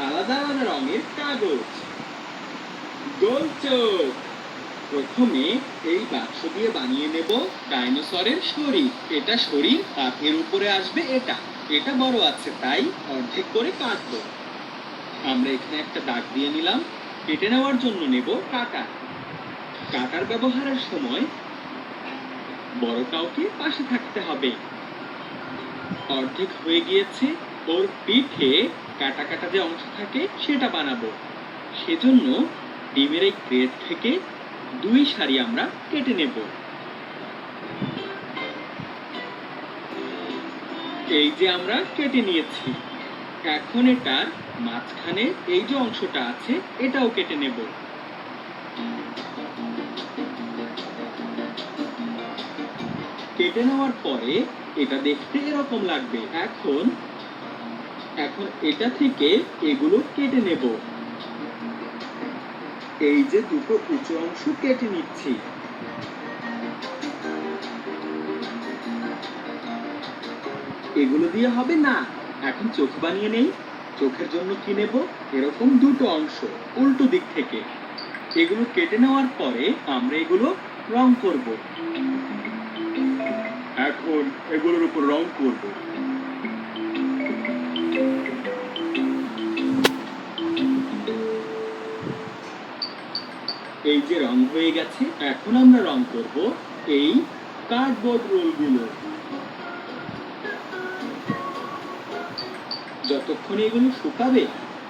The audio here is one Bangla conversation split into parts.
আলাদা আলাদা রঙের কাগজ। গোল চোখ। প্রথমে এই বাক্স দিয়ে বানিয়ে নেব ডাইনোসরের শরীর। এটা শরীর আর এর উপরে আসবে এটা। এটা বড় আছে তাই অর্ধেক করে কাটবো। আমরা এখানে একটা দাগ দিয়ে নিলাম। কেটে নেওয়ার জন্য নেব কাঁটা। কাটার ব্যবহারের সময় বড় কাউকে পাশে থাকতে হবে। অর্ধেক হয়ে গিয়েছে। ওর পিঠে কাটা কাটা যে অংশ থাকে সেটা বানাবো। সেজন্য ডিমের এই ক্রেট থেকে 2 সারি আমরা কেটে নেব। এই যে আমরা কেটে নিয়েছি। এখন এটার মাঝখানে এই যে অংশটা আছে এটাও কেটে নেব। কেটে নেওয়ার পরে এটা দেখতে এরকম লাগবে। এখন এটা থেকে এগুলো কেটে নেব। এই যে দুটো উঁচু অংশ কেটে নিচ্ছি। এগুলো দিয়ে হবে না। এখন চোখ বানিয়ে নেই। চোখের জন্য কি নেব? এরকম দুটো অংশ উল্টো দিক থেকে। এগুলো কেটে নেওয়ার পরে আমরা এগুলো রং করব। এখন এগুলোর উপর রং করব। এই যে রং হয়ে গেছে। এখন আমরা রং করব এই কার্ডবোর্ড রোলগুলো। যতক্ষণে এগুলো শুকাবে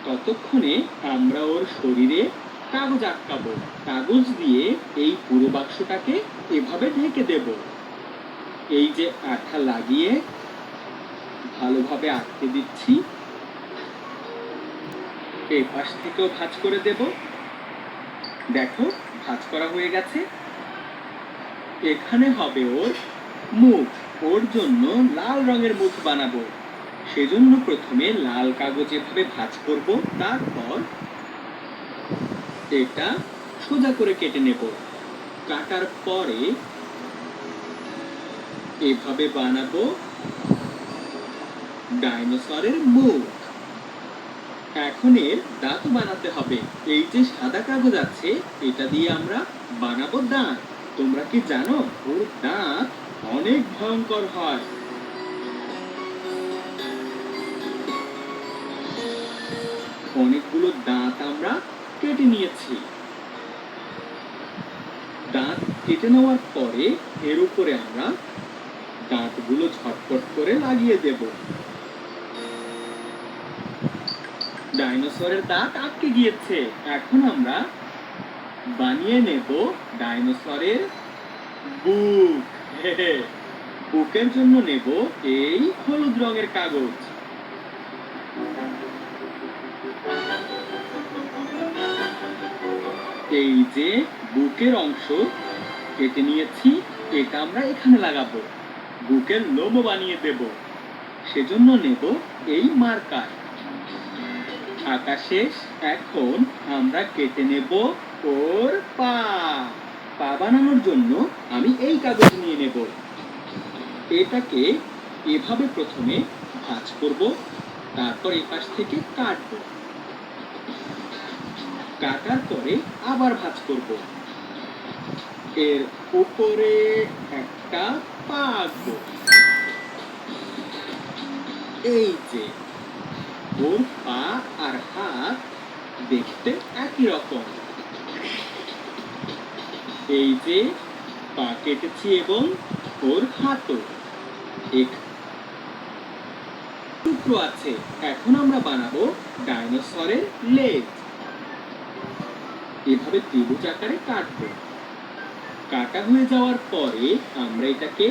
ততক্ষণে আমরা ওর শরীরে কাগজ আটকাবো। কাগজ দিয়ে এই পুরো বাক্সটাকে এভাবে ঢেকে দেব। এই যে আঠা লাগিয়ে ভালোভাবে আটকে দিচ্ছি। এই পাশ থেকেও ভাঁজ করে দেব। দেখো ভাঁজ করা হয়ে গেছে। এখানে হবে ওর মুখ। ওর জন্য লাল রঙের মুখ বানাবো। সেজন্য প্রথমে লাল কাগজ এভাবে ভাঁজ করব। তারপর এটা সোজা করে কেটে নেব। কাটার পরে এভাবে বানাবো ডাইনোসরের মুখ। এখন এর দাঁত বানাতে হবে। এই যে সাদা কাগজ আছে এটা দিয়ে আমরা বানাবো দাঁত। তোমরা কি জানো ওর দাঁত অনেক ভয়ঙ্কর হয়। অনেকগুলো দাঁত আমরা কেটে নিয়েছি। দাঁত কেটে নেওয়ার পরে এর উপরে আমরা দাঁতগুলো ঝটপট করে লাগিয়ে দেব। ডাইনোসরের দাঁত আটকে গিয়েছে। এখন আমরা বানিয়ে নেব ডাইনোসরের বুক। বুকের জন্য নেব এই হলুদ রঙের কাগজ। এই যে বুকের অংশ কেটে নিয়েছি। এটা আমরা এখানে লাগাবো। বুকের লোমও বানিয়ে দেব। সেজন্য নেব এই মার্কার। আঁকা শেষ। এখন আমরা কেটে নেব ওর পা। পা বানানোর জন্য আমি এই কাগজ নিয়ে নেব। এটাকে এভাবে প্রথমে ভাঁজ করব। তারপর এই পাশ থেকে কাটব। কাটার পরে আবার ভাঁজ করব। এর উপরে একটা পা আঁকবো। এই যে ওর পা আর হাত দেখতে একই রকম। এই যে পা কেটেছি এবং ওর হাতও এক টুকরো আছে। এখন আমরা বানাবো ডাইনোসরের লেজ। এভাবে ত্রিভুজ আকারে কাটবো। কাটা হয়ে যাওয়ার পরে আমরা এটাকে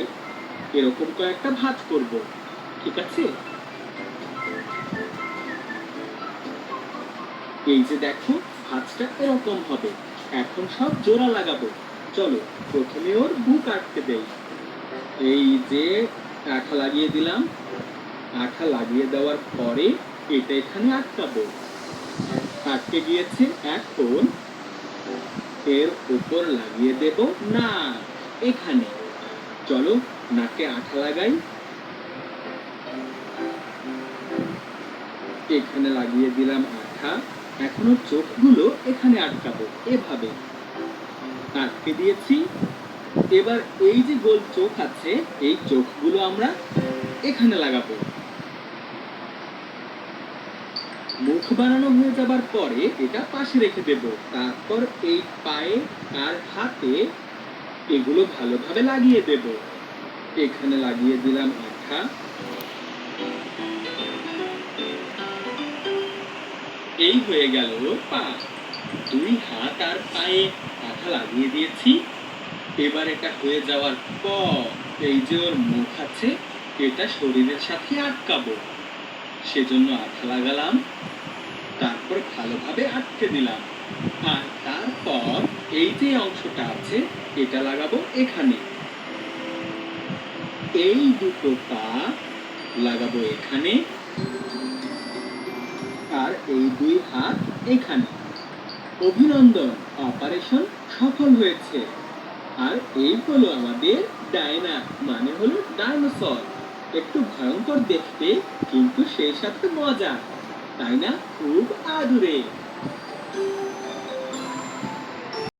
এরকম কয়েকটা ভাঁজ করব। ঠিক আছে? এই যে দেখো ভাঁজটা এরকম হবে। এখন সব জোড়া লাগাবো। চলো প্রথমে ওর বুক আটকে দেই। এই যে আঠা লাগিয়ে দিলাম। আঠা লাগিয়ে দেওয়ার পরে এটা এখানে আটকাবো। আটকে গিয়েছে। এখন এর উপর লাগিয়ে দেব না এখানে। চলো নাকে আঠা লাগাই। এখানে লাগিয়ে দিলাম আঠা। আঠা। এখন ওর চোখগুলো এখানে আটকাবো, এভাবে আটকে দিয়েছি। এবার এই যে গোল চোখ আছে, এই চোখগুলো আমরা এখানে লাগাবো। মুখ বানানো হয়ে যাবার পরে এটা পাশে রেখে দেব। তারপর এই পায়ে আর হাতে এগুলো ভালোভাবে লাগিয়ে দেব। এখানে লাগিয়ে দিলাম আঠা। এই হয়ে গেল পা। দুই হাত আর পায়ে আঠা লাগিয়ে দিয়েছি। এবার এটা হয়ে যাওয়ার পর এই যে ওর মুখ আছে, এটা শরীরের সাথে আটকাবো, সেজন্য আঠা লাগালাম। তারপর ভালোভাবে আটকে দিলাম। আর তারপর এই যে অংশটা আছে, এটা লাগাবো এখানে। এই দুটো পা লাগাবো এখানে, আর এই দুই হাত এখানে। অভিনন্দন, অপারেশন সফল হয়েছে। আর এই হলো আমাদের ডায়না, মানে হলো ডাইনোসর। একটু ভয়ঙ্কর দেখতে, কিন্তু সেই সাথে মজা, তাই না? খুব আদুরে।